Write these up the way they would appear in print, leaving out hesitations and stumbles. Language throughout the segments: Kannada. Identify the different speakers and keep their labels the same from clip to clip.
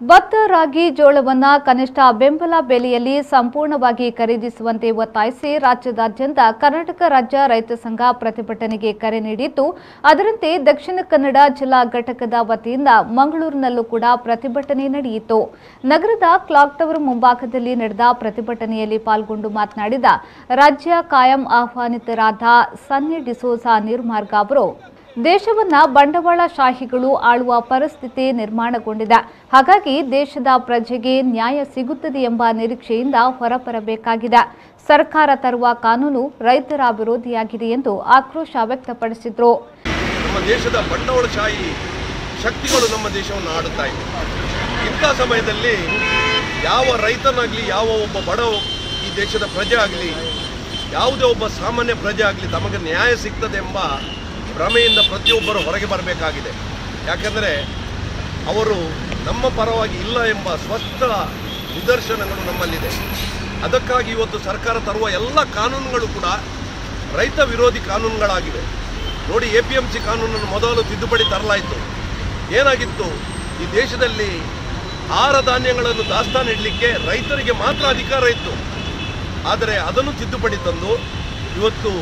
Speaker 1: ಭತ್ತ, ರಾಗಿ, ಜೋಳವನ್ನು ಕನಿಷ್ಠ ಬೆಂಬಲ ಬೆಲೆಯಲ್ಲಿ ಸಂಪೂರ್ಣವಾಗಿ ಖರೀದಿಸುವಂತೆ ಒತ್ತಾಯಿಸಿ ರಾಜ್ಯದಾದ್ಯಂತ ಕರ್ನಾಟಕ ರಾಜ್ಯ ರೈತ ಸಂಘ ಪ್ರತಿಭಟನೆಗೆ ಕರೆ ನೀಡಿದ್ದು, ಅದರಂತೆ ದಕ್ಷಿಣ ಕನ್ನಡ ಜಿಲ್ಲಾ ಘಟಕದ ವತಿಯಿಂದ ಮಂಗಳೂರಿನಲ್ಲೂ ಕೂಡ ಪ್ರತಿಭಟನೆ ನಡೆಯಿತು. ನಗರದ ಕ್ಲಾಕ್ ಟವರ್ ಮುಂಭಾಗದಲ್ಲಿ ನಡೆದ ಪ್ರತಿಭಟನೆಯಲ್ಲಿ ಪಾಲ್ಗೊಂಡು ಮಾತನಾಡಿದ ರಾಜ್ಯ ಕಾಯಂ ಆಹ್ವಾನಿತರಾದ ಸನ್ನಿ ಡಿಸೋಜಾ ನೀರ್ಮಾರ್ಗ ಅವರು, ದೇಶವನ್ನ ಬಂಡವಾಳಶಾಹಿಗಳು ಆಳುವ ಪರಿಸ್ಥಿತಿ ನಿರ್ಮಾಣಗೊಂಡಿದೆ. ಹಾಗಾಗಿ ದೇಶದ ಪ್ರಜೆಗೆ ನ್ಯಾಯ ಸಿಗುತ್ತದೆ ಎಂಬ ನಿರೀಕ್ಷೆಯಿಂದ ಹೊರಬರಬೇಕಾಗಿದೆ. ಸರ್ಕಾರ ತರುವ ಕಾನೂನು ರೈತರ ವಿರೋಧಿಯಾಗಿದೆ ಎಂದು ಆಕ್ರೋಶ ವ್ಯಕ್ತಪಡಿಸಿದರು.
Speaker 2: ನಮ್ಮ ದೇಶದ ಬಂಡವಾಳಶಾಹಿ ಶಕ್ತಿಗಳು ನಮ್ಮ ದೇಶವನ್ನು ಆಡುತ್ತಾ ಇವೆ. ಇಂಥ ಸಮಯದಲ್ಲಿ ಯಾವ ರೈತನಾಗಲಿ, ಯಾವ ಒಬ್ಬ ಬಡ ಈ ದೇಶದ ಪ್ರಜೆ ಆಗಲಿ, ಯಾವುದೇ ಒಬ್ಬ ಸಾಮಾನ್ಯ ಪ್ರಜೆ ಆಗಲಿ ತಮಗೆ ನ್ಯಾಯ ಸಿಗ್ತದೆ ಎಂಬ ಭ್ರಮೆಯಿಂದ ಪ್ರತಿಯೊಬ್ಬರು ಹೊರಗೆ ಬರಬೇಕಾಗಿದೆ. ಯಾಕೆಂದರೆ ಅವರು ನಮ್ಮ ಪರವಾಗಿ ಇಲ್ಲ ಎಂಬ ಸ್ಪಷ್ಟ ನಿದರ್ಶನಗಳು ನಮ್ಮಲ್ಲಿದೆ. ಅದಕ್ಕಾಗಿ ಇವತ್ತು ಸರ್ಕಾರ ತರುವ ಎಲ್ಲ ಕಾನೂನುಗಳು ಕೂಡ ರೈತ ವಿರೋಧಿ ಕಾನೂನುಗಳಾಗಿವೆ. ನೋಡಿ, APMC ಕಾನೂನನ್ನು ಮೊದಲು ತಿದ್ದುಪಡಿ ತರಲಾಯಿತು. ಏನಾಗಿತ್ತು, ಈ ದೇಶದಲ್ಲಿ ಆಹಾರ ಧಾನ್ಯಗಳನ್ನು ದಾಸ್ತಾನಿಡಲಿಕ್ಕೆ ರೈತರಿಗೆ ಮಾತ್ರ ಅಧಿಕಾರ ಇತ್ತು. ಆದರೆ ಅದನ್ನು ತಿದ್ದುಪಡಿ ತಂದು ಇವತ್ತು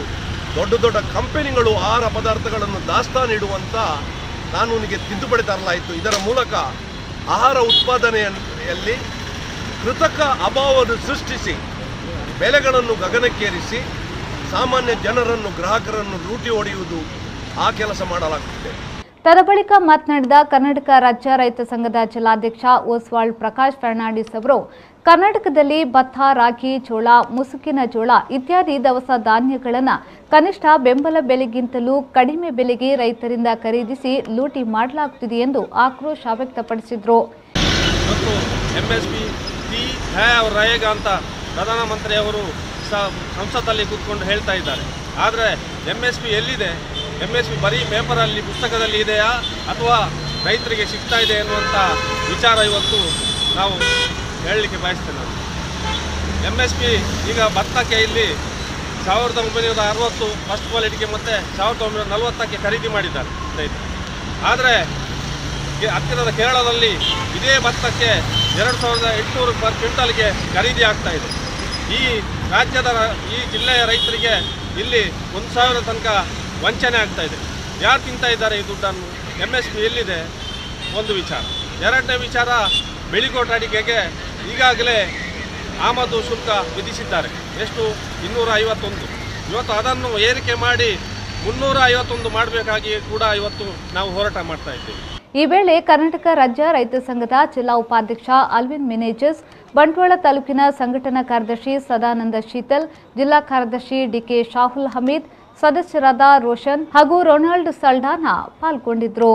Speaker 2: ದೊಡ್ಡ ದೊಡ್ಡ ಕಂಪನಿಗಳು ಆಹಾರ ಪದಾರ್ಥಗಳನ್ನು ದಾಸ್ತಾನಿಡುವಂಥ ಕಾನೂನಿಗೆ ತಿದ್ದುಪಡಿ ತರಲಾಯಿತು. ಇದರ ಮೂಲಕ ಆಹಾರ ಉತ್ಪಾದನೆಯಲ್ಲಿ ಕೃತಕ ಅಭಾವವನ್ನು ಸೃಷ್ಟಿಸಿ ಬೆಲೆಗಳನ್ನು ಗಗನಕ್ಕೇರಿಸಿ ಸಾಮಾನ್ಯ ಜನರನ್ನು, ಗ್ರಾಹಕರನ್ನು ಲೂಟಿ ಹೊಡೆಯುವುದು, ಆ ಕೆಲಸ ಮಾಡಲಾಗುತ್ತಿದೆ.
Speaker 1: ತದಬಳಿಕ ಮಾತನಾಡಿದ ಕರ್ನಾಟಕ ರಾಜ್ಯ ರೈತ ಸಂಘದ ಜಿಲ್ಲಾಧ್ಯಕ್ಷ ಓಸ್ವಾಲ್ಡ್ ಪ್ರಕಾಶ್ ಫರ್ನಾಂಡಿಸ್ ಅವರು, ಕರ್ನಾಟಕದಲ್ಲಿ ಭತ್ತ, ರಾಗಿ, ಜೋಳ, ಮುಸುಕಿನ ಜೋಳ ಇತ್ಯಾದಿ ದವಸ ಧಾನ್ಯಗಳನ್ನು ಕನಿಷ್ಠ ಬೆಂಬಲ ಬೆಲೆಗಿಂತಲೂ ಕಡಿಮೆ ಬೆಲೆಗೆ ರೈತರಿಂದ ಖರೀದಿಸಿ ಲೂಟಿ ಮಾಡಲಾಗುತ್ತಿದೆ ಎಂದು ಆಕ್ರೋಶ ವ್ಯಕ್ತಪಡಿಸಿದರು.
Speaker 3: MSP ಅಂತ ಪ್ರಧಾನಮಂತ್ರಿ ಅವರು ಸಂಸತ್ತಲ್ಲಿ ಕೂತ್ಕೊಂಡು ಹೇಳ್ತಾ ಇದ್ದಾರೆ. ಆದರೆ MSP ಎಲ್ಲಿದೆ? MSP ಬರೀ ಪೇಪರಲ್ಲಿ, ಪುಸ್ತಕದಲ್ಲಿ ಇದೆಯಾ ಅಥವಾ ರೈತರಿಗೆ ಸಿಗ್ತಾ ಇದೆ ಎನ್ನುವಂಥ ವಿಚಾರ ಇವತ್ತು ನಾವು ಹೇಳಲಿಕ್ಕೆ ಬಯಸ್ತೇನೆ. MSP ಈಗ ಭತ್ತಕ್ಕೆ ಇಲ್ಲಿ 1960 ಫಸ್ಟ್ ಕ್ವಾಲಿಟಿಗೆ ಮತ್ತು 1940ಕ್ಕೆ ಖರೀದಿ ಮಾಡಿದ್ದಾರೆ ರೈತರು. ಆದರೆ ಹತ್ತಿರದ ಕೇರಳದಲ್ಲಿ ಇದೇ ಭತ್ತಕ್ಕೆ 2800 ಪರ್ ಕ್ವಿಂಟಲ್ಗೆ ಖರೀದಿ ಆಗ್ತಾ ಇದೆ. ಈ ರಾಜ್ಯದ ಈ ಜಿಲ್ಲೆಯ ರೈತರಿಗೆ ಇಲ್ಲಿ 1000 ತನಕ ವಂಚನೆ ಆಗ್ತಾ ಇದೆ. ಯಾರು ತಿಂತಾ ಇದ್ದಾರೆ ಈ ದುಡ್ಡನ್ನು? MSP ಎಲ್ಲಿದೆ? ಒಂದು ವಿಚಾರ. ಎರಡನೇ ವಿಚಾರ, ಬೆಳಿಗೋಟು ಅಡಿಕೆಗೆ ಈಗಾಗಲೇ ಆಮದು ಶುಲ್ಕ ವಿಧಿಸಿದ್ದಾರೆ. ಎಷ್ಟು? 251. ಇವತ್ತು ಅದನ್ನು ಏರಿಕೆ ಮಾಡಿ 351 ಮಾಡಬೇಕಾಗಿ ಕೂಡ ಇವತ್ತು ನಾವು ಹೋರಾಟ ಮಾಡ್ತಾ ಇದ್ದೇವೆ.
Speaker 1: ಈ ವೇಳೆ ಕರ್ನಾಟಕ ರಾಜ್ಯ ರೈತ ಸಂಘದ ಜಿಲ್ಲಾ ಉಪಾಧ್ಯಕ್ಷ ಅಲ್ವಿನ್ ಮಿನೇಜಸ್, ಬಂಟ್ವಾಳ ತಾಲೂಕಿನ ಸಂಘಟನಾ ಕಾರ್ಯದರ್ಶಿ ಸದಾನಂದ ಶೀತಲ್, ಜಿಲ್ಲಾ ಕಾರ್ಯದರ್ಶಿ DK ಶಾಹುಲ್ ಹಮೀದ್, ಸದಸ್ಯರಾದ ರೋಷನ್ ಹಾಗೂ ರೊನಾಲ್ಡ್ ಸಲ್ಡಾನಾ ಪಾಲ್ಗೊಂಡಿದ್ದರು.